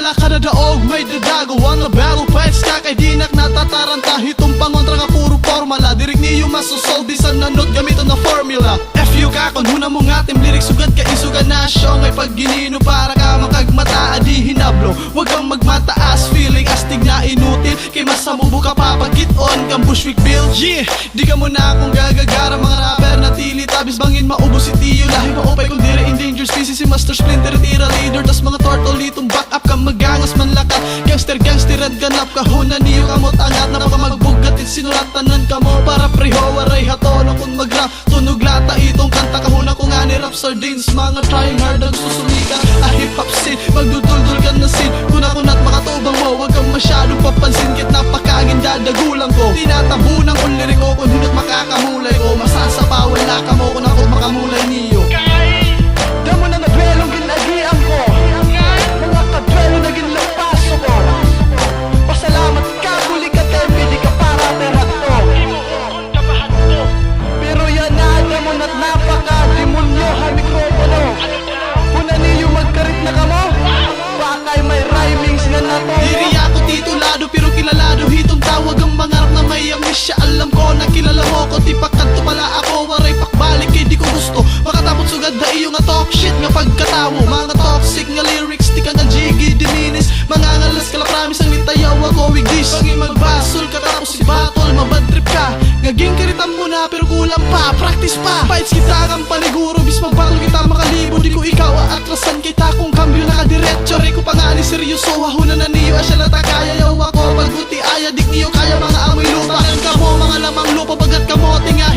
Wala ka na daog, may dadago ang na battle fights ka kay dinak natataranta. Hitong pangontra nga puro formula. Dirig niyo masusolve bisan nanot gamito na formula. FU ka kung huna mo nga tim lyrics sugad ka isugan na show. Ngay pag ginino para ka makagmata adi hinablo. Huwag kang magmataas feeling astig na inutil. Kay masamubo ka papagkit on kang Bushwick Bill. Yeah, di ka muna akong gagagara mga rapper na tili tabis bangin maubos si Tiyo. Lahi maupay kung dire endangered species si Master Splinter tira leader. Tas mga turtle itong back up ka magangas manlakat. Gangster red ganap kahuna niyo kamot angat na baka magbugat it sinuratanan ka mo para preho waray hatono kung mag-rap tunog lata itong kanta kahuna ko nga ni rap sardines mga trying hard ang susumika a hip hop scene magduduldul ka na scene kunat makatubang mo wag kang masyadong papansin kit napakagin dadagulang ko tinatabunan kong lirik ko kung hinot makakamulay ko masasabaw wala ka mo kung ako makamulay niyo damo na nagwelong ginagian ko mga kadwelo na ginlapaso ko pasalamat ka huli ka tempe di ka para terato pero yan na damo na't napaka-demonyo ha mikropono una niyo magkarit na kamo bakay may rhyming sila na to diri ako titulado pero kilalado hitong tawag ang mangarap na may amis siya alam ko na kilala mo ko tipakat to pala ako waray pakbalik kay di ko gusto makatapot sugad na iyo nga talk shit nga pagkatawo mga toxic nga lyrics di ka nga jiggy dininis mga ngalas kala promise ang nitayaw ako with this pag magbasol ka tapos si battle mabad trip ka ngaging karitan mo na pero kulang pa practice pa fights kita kang paniguro bis magbattle kita makalibo di ko ikaw aatrasan kay takong kambyo nakadiretso rin ko pa nga ni seryoso hahuna na niyo asya lata kaya yaw ako pagbuti aya dik niyo kaya mga amoy lupa kan ka mo mga lamang lupa bagat ka mo tinga